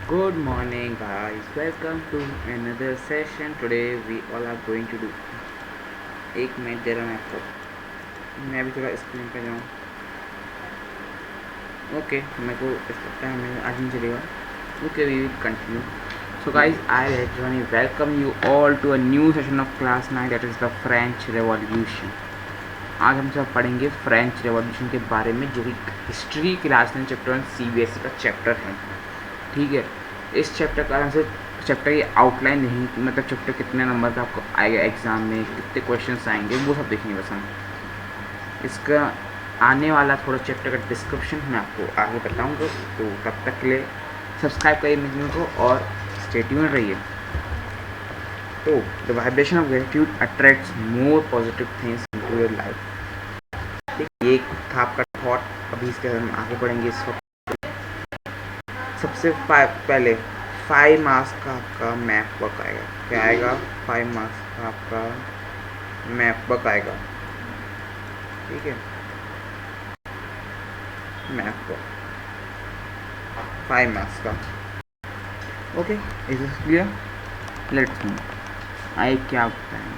Good morning, guys. Welcome to another session. Today we all are going to do. एक minute दे रहा मैं आपको, मैं भी थोड़ा स्क्रीन पे जाऊँ. ओके, मेरे को इस टाइम में आज नहीं चलेगा. Okay, we will continue. So guys, I want to welcome you all to a new session of class 9, that is the French Revolution. आज हम सब पढ़ेंगे फ्रेंच रेवोल्यूशन के बारे में, जो कि हिस्ट्री क्लास 9 चैप्टर 1 CBSE का चैप्टर है. ठीक है, इस चैप्टर का आंसर चैप्टर की आउटलाइन नहीं, मतलब चैप्टर कितने नंबर का आपको आएगा एग्ज़ाम में, कितने क्वेश्चंस आएंगे, वो सब देखेंगे बस हम. इसका आने वाला थोड़ा चैप्टर का डिस्क्रिप्शन मैं आपको आगे बताऊंगा. तो तब तक के लिए सब्सक्राइब करिए मेरे चैनल को और स्टे ट्यून्ड रहिए. तो the vibration of gratitude attracts more positive things into your life. ठीक, ये था आपका थॉट. अभी इसके हम आगे बढ़ेंगे. इस वक्त सबसे पहले 5 मार्क्स का आपका मैप वर्क आएगा. क्या आएगा? 5 मार्क्स का आपका मैप वर्क आएगा. ठीक है, मैप वर्क 5 मार्क्स का. Okay, is it clear? Let's move. आए क्या बताएं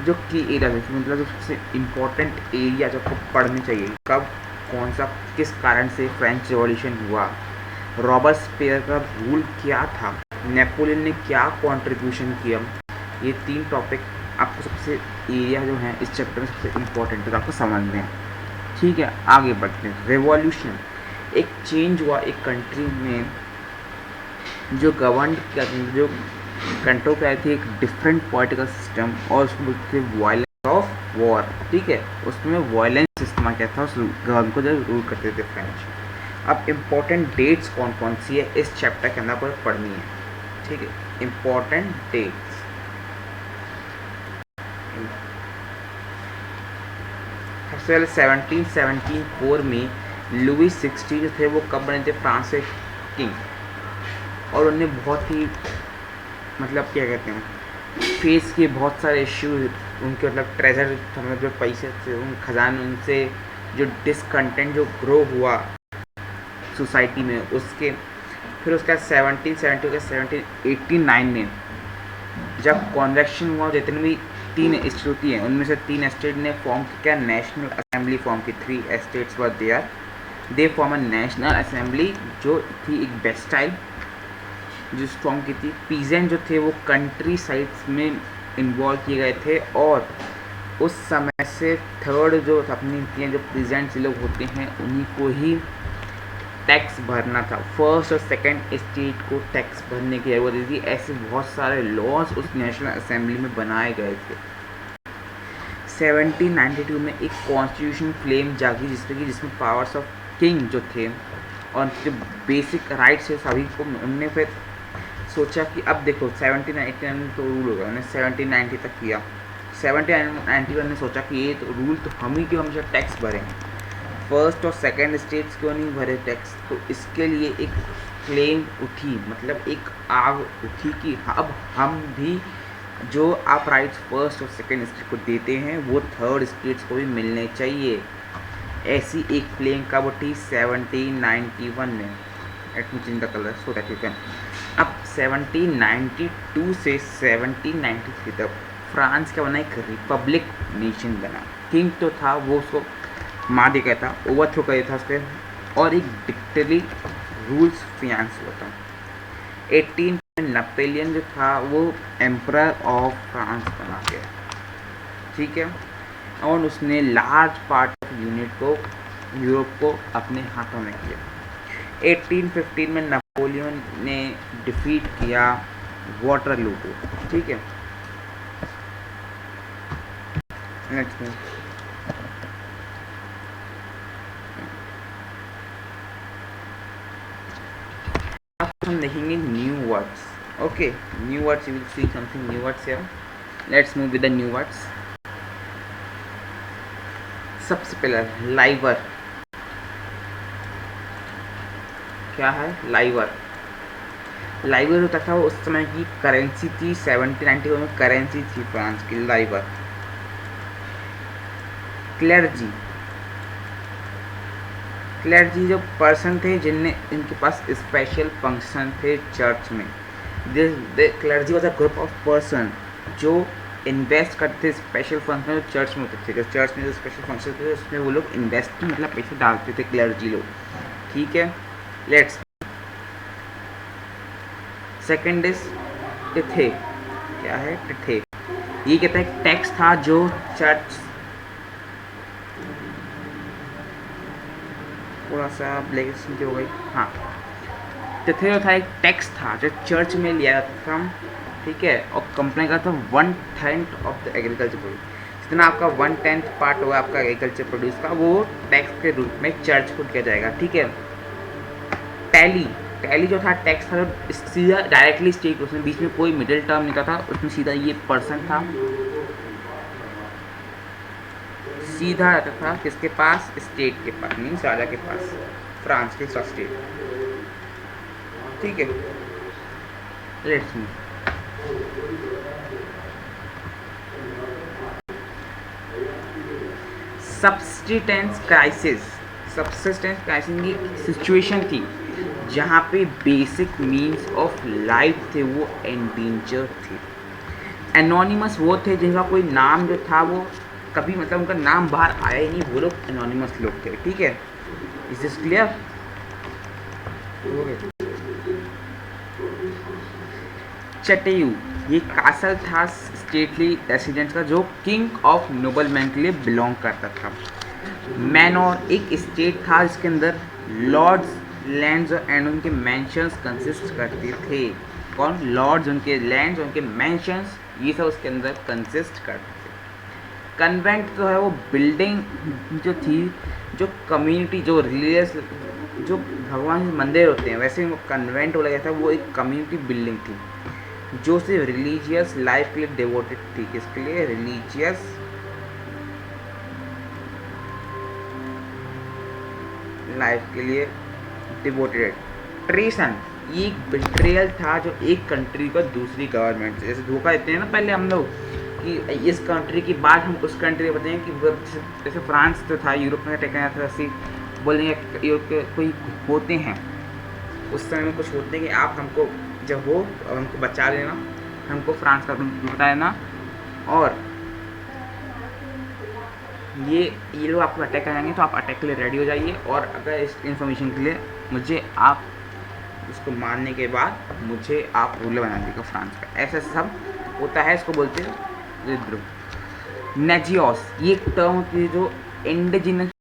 जो की एरिया, मतलब जो सबसे इम्पोर्टेंट एरिया जो आपको पढ़ने चाहिए. कब, कौन सा, किस कारण से फ्रेंच रिवॉल्यूशन हुआ, रॉबर्टस्पियर का रूल क्या था, नेपोलियन ने क्या कंट्रीब्यूशन किया. ये 3 टॉपिक आपको सबसे एरिया जो है इस चैप्टर में सबसे इम्पोर्टेंट है, आपको समझने हैं. ठीक है, आगे बढ़ते हैं. रिवॉल्यूशन एक चेंज हुआ एक कंट्री में, जो गवर्न जो कंट्रोल कर रही थी एक डिफरेंट पॉलिटिकल सिस्टम, और उसको बोलते थे वायलेंस ऑफ वॉर. ठीक है, उसमें वायलेंस सिस्टम क्या था उस गवर्नमेंट को जो रूल करते थे फ्रेंच. अब इम्पोर्टेंट डेट्स कौन कौन सी है इस चैप्टर के अंदर पर पढ़नी है. ठीक है, इम्पोर्टेंट डेट्स. सबसे पहले 1774 में लुई 16 जो थे वो कब बने थे? फ्रांस के किंग. और उन्हें बहुत ही मतलब क्या कहते हैं, फेस किए बहुत सारे इश्यूज. उनके मतलब ट्रेजर, मतलब जो पैसे थे उन खजान, उनसे जो डिसकंटेंट जो ग्रो हुआ सोसाइटी में, उसके फिर उसका 1770 के 1789 में जब कॉन्वेक्शन हुआ, जितनी भी 3 स्टेट होती हैं उनमें से 3 स्टेट ने फॉर्म किया, नेशनल असेंबली फॉर्म की. 3 states were there, they form a national assembly जो थी एक बेस्टाइल जो फॉर्म की थी. पीजेंट जो थे वो कंट्री साइड्स में इन्वॉल्व किए गए थे, और उस समय से थर्ड जो अपनी जो पीजेंट्स लोग होते हैं उन्हीं को ही टैक्स भरना था. फर्स्ट और सेकंड स्टेट को टैक्स भरने की जरूरत थी. ऐसे बहुत सारे लॉज उस नेशनल असेंबली में बनाए गए थे. 1792 में एक कॉन्स्टिट्यूशन फ्लेम जागी जिसमें पावर्स ऑफ किंग जो थे और जो बेसिक राइट्स है सभी को, उनने फिर सोचा कि अब देखो 1789 में तो रूल होगा, उन्होंने 1790 तक किया. 1791 ने सोचा कि ये तो रूल तो हम ही क्यों हमेशा टैक्स भरें, फर्स्ट और सेकंड स्टेट्स क्यों नहीं भरे टैक्स. तो इसके लिए एक फ्लेम उठी, मतलब एक आग उठी कि अब हम भी जो आप राइट्स फर्स्ट और सेकंड स्टेट को देते हैं वो थर्ड स्टेट्स को भी मिलने चाहिए. ऐसी एक फ्लेम कब उठी? 1791 में. Let me change the colour so that you can. अब 1792 से 1793 तक फ्रांस का बना एक रिपब्लिक नेशन बना. किंग तो था वो उसको मार दिया गया था, ओवरथ्रो कर दिया था उसके, और एक डिक्टेटरी रूल्स फिनांस हुआ था. 18 में नेपोलियन जो था वो एम्परर ऑफ फ्रांस बना गया. ठीक है, और उसने लार्ज पार्ट ऑफ यूनिट को यूरोप को अपने हाथों में किया. 1815 में नेपोलियन ने डिफीट किया वाटरलू को. ठीक है, नेक्स्ट में हम देखेंगे new words. Okay, new words, you will see something new words here. Let's move with the new words. सबसे पहले लाइवर. क्या है लाइवर? लाइवर होता था उस समय की करेंसी थी. 1791 में करेंसी थी फ्रांस की लाइवर. क्लर्जी, क्लर्जी जो पर्सन थे इनके पास स्पेशल फंक्शन थे चर्च में। Clergy was a group of person जो इन्वेस्ट करते थे स्पेशल फंक्शन जो चर्च में होते थे। चर्च में जो स्पेशल फंक्शन थे उसमें वो लोग इन्वेस्ट मतलब पैसे डालते थे क्लर्जी लोग, ठीक है। Let's second is tithe. क्या है टिथे? ये कहता है टैक्स था जो चर्च, थोड़ा सा ब्लैक हो गई, हाँ। टिथे जो था एक टैक्स था जो चर्च में लिया जाता था, ठीक है, और कंपनी का था 1/10 ऑफ द एग्रीकल्चर प्रोड्यूस। जितना आपका 1/10 पार्ट होगा आपका एग्रीकल्चर प्रोड्यूस का, वो टैक्स के रूप में चर्च को दिया जाएगा, ठीक है। टैली जो था टैक्स था जो सीधा डायरेक्टली स्टेट, उसमें बीच में कोई मिडिल टर्म नहीं था, उसमें सीधा ये पर्सन था, सीधा रहता था किसके पास? स्टेट के पास, मीन्स राजा के पास, फ्रांस के स्टेट, ठीक है। Let's move. सब्सिस्टेंस क्राइसिस की सिचुएशन थी जहाँ पे बेसिक मीन्स ऑफ लाइफ थे वो एंडेंजर थे। एनोनिमस वो थे जिनका कोई नाम जो था वो कभी मतलब उनका नाम बाहर आया ही नहीं, वो लोग एनोनिमस लोग थे, ठीक है। Is this clear? चटेयू ये कासल था स्टेटली रेसिडेंस का जो किंग ऑफ नोबलमैन के लिए बिलोंग करता था। मैनोर एक स्टेट था जिसके अंदर लॉर्ड्स लैंड्स एंड उनके मैंशंस कंसिस्ट करते थे। कौन? लॉर्ड्स, उनके लैंड्स, उनके मैंशंस, ये सब उसके अंदर कंसिस्ट करते थे। कन्वेंट जो है वो बिल्डिंग जो थी, जो कम्युनिटी, जो रिलीजियस, जो भगवान के मंदिर होते हैं वैसे वो कन्वेंट बोला गया था, वो एक कम्युनिटी बिल्डिंग थी जो सिर्फ रिलीजियस लाइफ के लिए डिवोटेड थी। किसके लिए? रिलीजियस लाइफ के लिए डिवोटेड। ट्रेसन ये एक बिट्रेयल था जो एक कंट्री को दूसरी गवर्नमेंट से, जैसे धोखा देते हैं ना पहले हम लोग कि इस कंट्री की बात हम उस कंट्री को बताएं कि जैसे फ्रांस तो था यूरोप में टेका था, वैसे बोलेंगे यूरोप के कोई होते हैं उस समय में कुछ होते हैं कि आप हमको जब हो तो हमको बचा लेना, हमको फ्रांस का बता देना, और ये लोग आपको अटैक करेंगे तो आप अटैक के लिए रेडी हो जाइए, और अगर इस इन्फॉर्मेशन के लिए मुझे आप उसको मारने के बाद मुझे आप रूलर बना दीजिएगा फ्रांस का। ऐसा सब होता है, इसको बोलते हैं विद्रोह। नेजियोस ये एक टर्म होती है जो इंडिजिनस